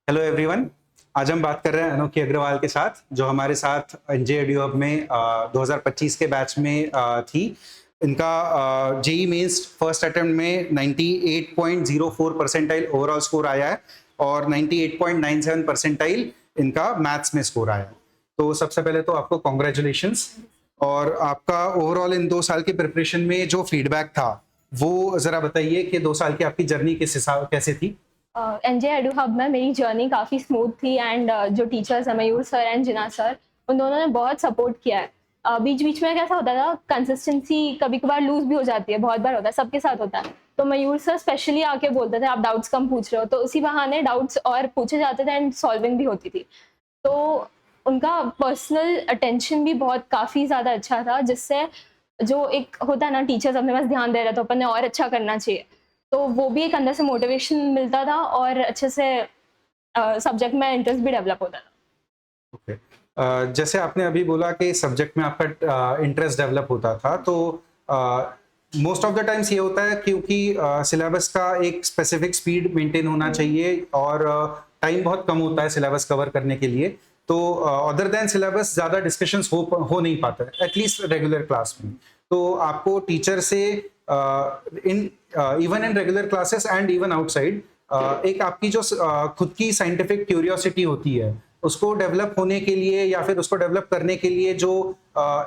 Hello everyone. आज हम बात कर रहे हैं अनोखी अग्रवाल के साथ, जो हमारे साथ एनजे एडू हब में 2025 के बैच में थी। इनका जेई मेंस फर्स्ट अटेम्प्ट में 98.04 परसेंटाइल ओवरऑल स्कोर आया है और 98.97 परसेंटाइल इनका मैथ्स में स्कोर आया है। तो सबसे पहले तो आपको कॉन्ग्रेचुलेशंस। और आपका ओवरऑल इन 2 साल की प्रिपरेशन में जो फीडबैक था वो जरा बताइए कि 2 साल की आपकी जर्नी किस हिसाब कैसे थी। एनजे एडू हब में मेरी जर्नी काफ़ी स्मूथ थी एंड जो टीचर्स हैं मयूर सर एंड जिना सर, उन दोनों ने बहुत सपोर्ट किया है। बीच बीच में कैसा होता था, कंसिस्टेंसी कभी कभार लूज भी हो जाती है, बहुत बार होता है, सबके साथ होता है। तो मयूर सर स्पेशली आके बोलते थे आप डाउट्स कम पूछ रहे हो, तो उसी बहाने डाउट्स और पूछे जाते थे एंड सॉल्विंग भी होती थी। तो उनका पर्सनल अटेंशन भी बहुत काफ़ी ज़्यादा अच्छा था, जिससे जो एक होता है ना, टीचर्स अपने पास ध्यान दे रहे तो अपन ने और अच्छा करना चाहिए, तो वो भी एक अंदर से मोटिवेशन मिलता था और अच्छे से सब्जेक्ट में इंटरेस्ट भी डेवलप होता था। ओके। जैसे आपने अभी बोला कि सब्जेक्ट में आपका इंटरेस्ट डेवलप होता था, तो मोस्ट ऑफ द टाइम्स ये होता है क्योंकि सिलेबस का एक स्पेसिफिक स्पीड मेंटेन होना चाहिए और टाइम बहुत कम होता है सिलेबस कवर करने के लिए। तो अदर देन सिलेबस ज़्यादा डिस्कशंस हो नहीं पाता है, एटलीस्ट रेगुलर क्लास में। तो आपको टीचर से in even in regular classes and even outside एक आपकी जो खुद की साइंटिफिक क्यूरियोसिटी होती है, उसको डेवलप होने के लिए या फिर उसको डेवलप करने के लिए जो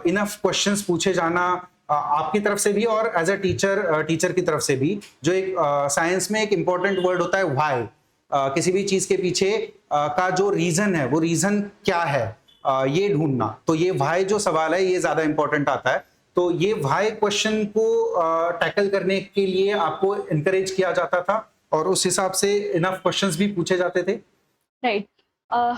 इनफ क्वेश्चंस पूछे जाना आपकी तरफ से भी और एज अ टीचर की तरफ से भी, जो एक साइंस में एक इंपॉर्टेंट वर्ड होता है व्हाई। किसी भी चीज के पीछे का जो रीजन है वो रीजन क्या है, ये ढूंढना। तो ये व्हाई जो सवाल है ये ज्यादा इंपॉर्टेंट आता है। तो ये व्हाई क्वेश्चन को टैकल करने के लिए आपको इनकरेज किया जाता था और उस हिसाब से इनफ क्वेश्चंस भी पूछे जाते थे। राइट।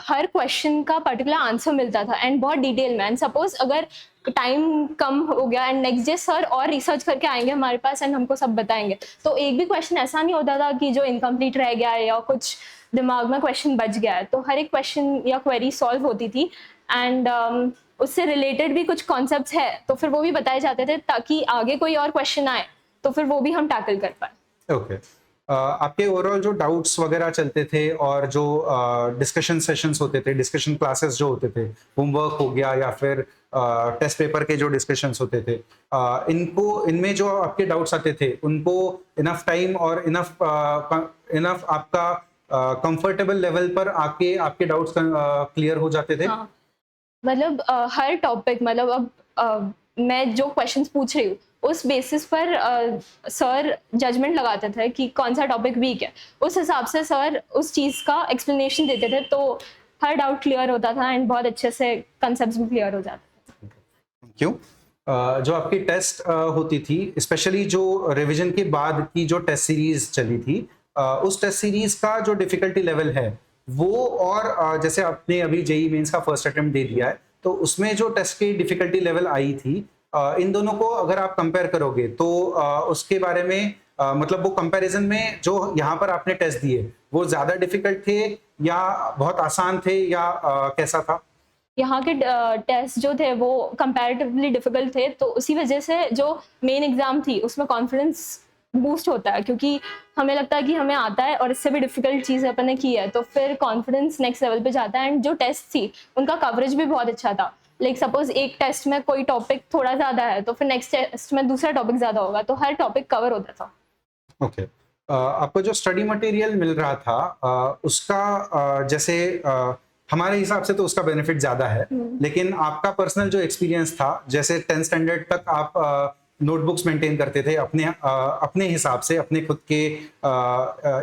हर क्वेश्चन का पर्टिकुलर आंसर मिलता था एंड बहुत डिटेल में। एंड सपोज अगर टाइम कम हो गया एंड नेक्स्ट डे सर और रिसर्च करके आएंगे हमारे पास एंड हमको सब बताएंगे, तो एक भी क्वेश्चन ऐसा नहीं होता था कि जो इनकम्प्लीट रह गया है या कुछ दिमाग में क्वेश्चन बच गया है। तो हर एक क्वेश्चन या क्वेरी सॉल्व होती थी एंड उससे रिलेटेड भी कुछ कॉन्सेप्ट्स है तो फिर वो भी बताए जाते थे, ताकि आगे कोई और क्वेश्चन आए तो फिर वो भी हम टैकल कर पाए। ओके। आपके ओवरऑल जो डाउट्स वगैरह चलते थे और जो डिस्कशन सेशंस होते थे, डिस्कशन क्लासेस जो होते थे, होमवर्क हो गया या फिर टेस्ट पेपर के जो डिस्कशंस होते थे, इनको इनमें जो आपके डाउट्स आते थे उनको इनफ टाइम और इनफ आपका कंफर्टेबल लेवल पर आके आपके डाउट्स क्लियर हो जाते थे। हाँ, मतलब हर टॉपिक, मतलब अब मैं जो क्वेश्चंस पूछ रही हूँ उस बेसिस पर सर जजमेंट लगाते थे कि कौन सा टॉपिक वीक है। उस हिसाब से सर उस चीज़ का एक्सप्लेनेशन देते थे, तो हर डाउट क्लियर होता था एंड बहुत अच्छे से कंसेप्ट्स भी क्लियर हो जाते थे। क्यों? जो आपकी टेस्ट होती थी, स्पेशली जो रिवीजन के बाद की जो टेस्ट सीरीज चली थी, उस टेस्ट सीरीज का जो डिफिकल्टी लेवल है वो और जैसे आपने अभी जेई मेंस का फर्स्ट अटेम्प्ट दे दिया है, तो उसमें जो टेस्ट की डिफिकल्टी लेवल आई थी, इन दोनों को अगर आप कंपेयर करोगे तो उसके बारे में मतलब वो कंपैरिजन में जो यहाँ पर आपने टेस्ट दिए वो ज्यादा डिफिकल्ट थे या बहुत आसान थे या कैसा था? यहाँ के टेस्ट जो थे वो कंपैरेटिवली डिफिकल्ट थे, तो उसी वजह से जो मेन एग्जाम थी उसमें कॉन्फिडेंस बूस्ट होता है, क्योंकि हमें लगता है कि हमें आता है और इससे भी डिफिकल्ट चीज़ अपन ने की है, तो फिर कॉन्फिडेंस नेक्स्ट लेवल पे जाता है। एंड जो टेस्ट थी उनका कवरेज भी बहुत अच्छा था। लाइक सपोज एक टेस्ट में कोई टॉपिक थोड़ा ज़्यादा है तो फिर नेक्स्ट टेस्ट में दूसरा टॉपिक ज़्यादा होगा, तो हर टॉपिक कवर होता था। ओके। आपको जो स्टडी मटेरियल मिल रहा था उसका जैसे हमारे हिसाब से तो उसका बेनिफिट ज्यादा है, लेकिन आपका पर्सनल जो एक्सपीरियंस था, जैसे 10th स्टैंडर्ड तक आप नोटबुक्स मेंटेन करते थे अपने हिसाब से, अपने खुद के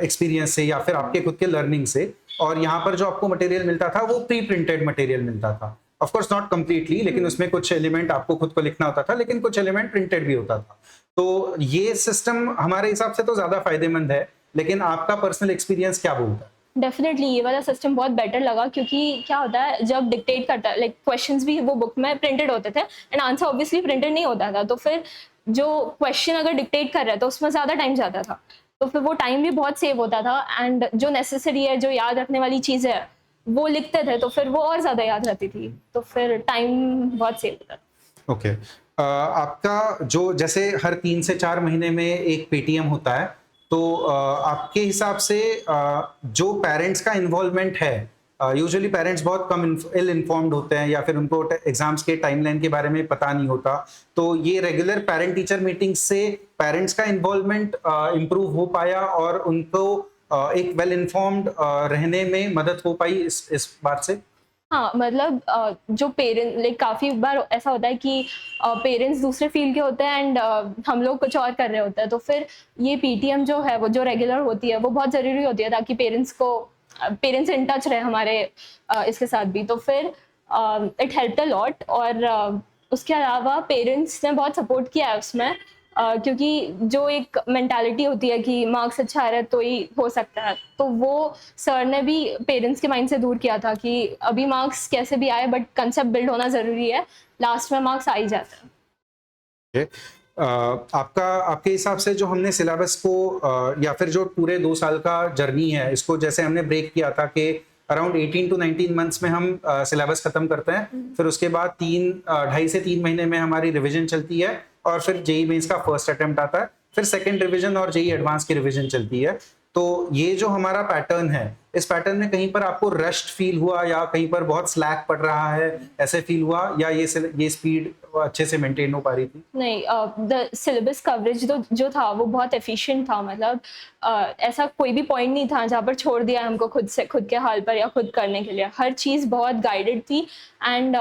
एक्सपीरियंस से या फिर आपके खुद के लर्निंग से, और यहाँ पर जो आपको मटेरियल मिलता था वो प्री प्रिंटेड मटेरियल मिलता था। ऑफ कोर्स नॉट कंप्लीटली, लेकिन उसमें कुछ एलिमेंट आपको खुद को लिखना होता था, लेकिन कुछ एलिमेंट प्रिंटेड भी होता था। तो ये सिस्टम हमारे हिसाब से तो ज्यादा फायदेमंद है, लेकिन आपका पर्सनल एक्सपीरियंस क्या बोलता है? डेफिनेटली ये वाला सिस्टम बहुत बेटर लगा, क्योंकि क्या होता है जब डिक्टेट करता है, लाइक क्वेश्चंस भी वो बुक में प्रिंटेड होते थे एंड आंसर ऑब्वियसली प्रिंटेड नहीं होता था, तो फिर जो क्वेश्चन अगर डिक्टेट कर रहा है तो उसमें ज़्यादा टाइम जाता था, तो फिर वो टाइम भी बहुत सेव होता था एंड जो नेसेसरी है, जो याद रखने वाली चीज़ है, वो लिखते थे तो फिर वो और ज़्यादा याद रहती थी, तो फिर टाइम बहुत सेव होता था। ओके। आपका जो जैसे हर 3 से 4 महीने में एक पेटीएम होता है, तो आपके हिसाब से जो पेरेंट्स का इन्वॉल्वमेंट है, यूजुअली पेरेंट्स बहुत कम इल इन्फॉर्म्ड होते हैं या फिर उनको एग्जाम्स के टाइमलाइन के बारे में पता नहीं होता, तो ये रेगुलर पेरेंट टीचर मीटिंग से पेरेंट्स का इन्वॉल्वमेंट इम्प्रूव हो पाया और उनको एक वेल इन्फॉर्म्ड रहने में मदद हो पाई इस बात से? हाँ, मतलब जो पेरेंट लाइक काफ़ी बार ऐसा होता है कि पेरेंट्स दूसरे फील्ड के होते हैं एंड हम लोग कुछ और कर रहे होते हैं, तो फिर ये पीटीएम जो है वो जो रेगुलर होती है वो बहुत ज़रूरी होती है ताकि पेरेंट्स इन टच रहे हमारे इसके साथ भी, तो फिर इट हेल्प्ड अ लॉट। और उसके अलावा पेरेंट्स ने बहुत सपोर्ट किया है उसमें, क्योंकि जो एक मेंटालिटी होती है कि मार्क्स अच्छा आ रहा है तो ही हो सकता है, तो वो सर ने भी पेरेंट्स के माइंड से दूर किया था कि अभी मार्क्स कैसे भी आए बट कंसेप्ट बिल्ड होना ज़रूरी है, लास्ट में मार्क्स आ ही जाता है। Okay. आपके हिसाब से जो हमने सिलेबस को या फिर जो पूरे 2 साल का जर्नी है, इसको जैसे हमने ब्रेक किया था कि अराउंड 18 to 19 मंथ्स में हम सिलेबस खत्म करते हैं, फिर उसके बाद 2.5 से 3 महीने में हमारी रिवीजन चलती है और फिर जेई मेंस का फर्स्ट अटेम्प्ट आता है, फिर सेकंड रिवीजन और जेई एडवांस की रिवीजन चलती है। तो ये जो हमारा पैटर्न है, इस पैटर्न में कहीं पर आपको रश्ड फील हुआ या कहीं पर बहुत स्लैक पड़ रहा है, ऐसे फील हुआ, या ये स्पीड अच्छे से मेंटेन हो पा रही थी? नहीं, द सिलेबस कवरेज जो था वो बहुत एफिशिएंट था, मतलब ऐसा कोई भी पॉइंट नहीं था जहाँ पर छोड़ दिया हमको खुद के हाल पर या खुद करने के लिए, हर चीज़ बहुत गाइडेड थी। एंड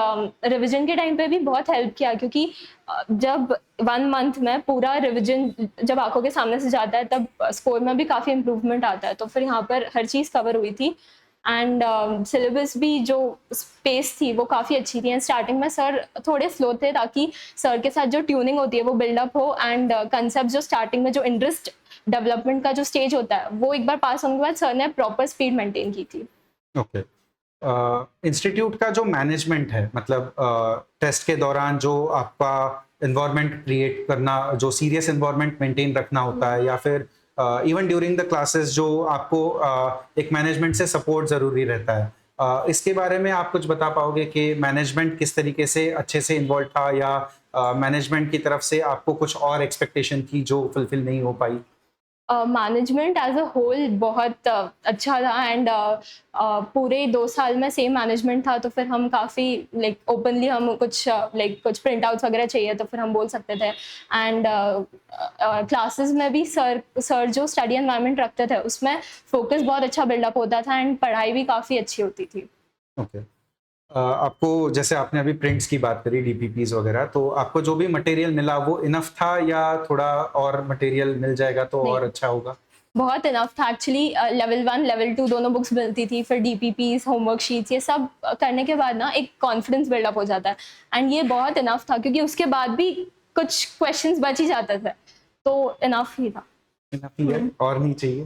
रिवीजन के टाइम पे भी बहुत हेल्प किया, क्योंकि जब 1 मंथ में पूरा रिवीजन जब आंखों के सामने से जाता है तब स्कोर में भी काफ़ी इम्प्रूवमेंट आता है, तो फिर यहाँ पर हर चीज़ कवर हुई थी। एंड सिलेबस भी जो स्पेस थी वो काफ़ी अच्छी थी। एंड स्टार्टिंग में सर थोड़े स्लो थे ताकि सर के साथ जो ट्यूनिंग होती है वो बिल्डअप हो, एंड कंसेप्ट जो स्टार्टिंग में जो इंटरेस्ट डेवलपमेंट का जो स्टेज होता है वो एक बार पास होने के बाद सर ने प्रॉपर स्पीड मेंटेन की थी। ओके। इंस्टीट्यूट का जो मैनेजमेंट है, मतलब टेस्ट के दौरान जो आपका एनवायरनमेंट क्रिएट करना, जो सीरियस एनवायरनमेंट मेंटेन रखना होता है, या फिर इवन ड्यूरिंग द क्लासेस जो आपको एक मैनेजमेंट से सपोर्ट ज़रूरी रहता है, इसके बारे में आप कुछ बता पाओगे कि मैनेजमेंट किस तरीके से अच्छे से इन्वॉल्व था, या मैनेजमेंट की तरफ से आपको कुछ और एक्सपेक्टेशन थी जो फुलफिल नहीं हो पाई? मैनेजमेंट एज अ होल बहुत अच्छा था। एंड पूरे 2 साल में सेम मैनेजमेंट था, तो फिर हम काफ़ी लाइक ओपनली हम कुछ प्रिंट आउट्स वगैरह चाहिए तो फिर हम बोल सकते थे। एंड क्लासेस में भी सर जो स्टडी एनवायरनमेंट रखते थे उसमें फोकस बहुत अच्छा बिल्डअप होता था एंड पढ़ाई भी काफ़ी अच्छी होती थी। ओके। आपको, जैसे आपने अभी प्रिंट्स की बात करी, डीपीपीज वगैरह, तो आपको जो भी मटेरियल मिला वो इनफ था या थोड़ा और मटेरियल मिल जाएगा तो नहीं, और अच्छा होगा? बहुत इनफ था एक्चुअली। लेवल 1 लेवल 2 दोनों बुक्स मिलती थी, फिर डीपीपीज होमवर्क शीट्स ये सब करने के बाद ना एक कॉन्फिडेंस बिल्डअप हो जाता है। एंड ये बहुत इनफ था क्योंकि उसके बाद भी कुछ क्वेश्चंस बच ही जाते थे, तो इनफ ही था। इनफ ही है, और नहीं चाहिए?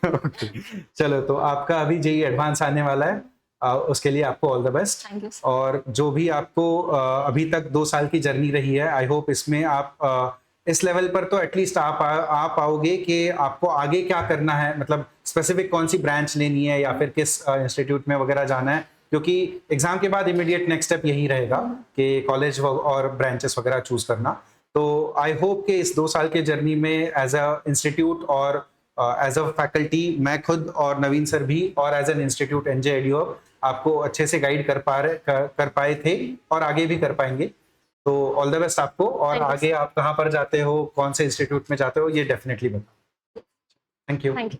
ओके। चलो, तो आपका अभी जेई एडवांस आने वाला है, उसके लिए आपको all the best. Thank you. और जो भी आपको अभी तक 2 साल की जर्नी रही है, आई होप इसमें आप इस लेवल पर तो एटलीस्ट आप पाओगे कि आपको आगे क्या करना है, मतलब स्पेसिफिक कौन सी ब्रांच लेनी है या फिर किस इंस्टीट्यूट में वगैरह जाना है, क्योंकि एग्जाम के बाद इमीडिएट नेक्स्ट स्टेप यही रहेगा कि कॉलेज और ब्रांचेस वगैरह चूज करना। तो आई होप कि इस 2 साल के जर्नी में एज अ इंस्टीट्यूट और एज अ फैकल्टी, मैं खुद और नवीन सर भी, और एज एन इंस्टीट्यूट एनजे एडुहब आपको अच्छे से गाइड कर पाए थे और आगे भी कर पाएंगे। तो ऑल द बेस्ट आपको, और Thank you, आगे आप कहाँ पर जाते हो, कौन से इंस्टीट्यूट में जाते हो, ये डेफिनेटली बताओ। Thank you. Thank you.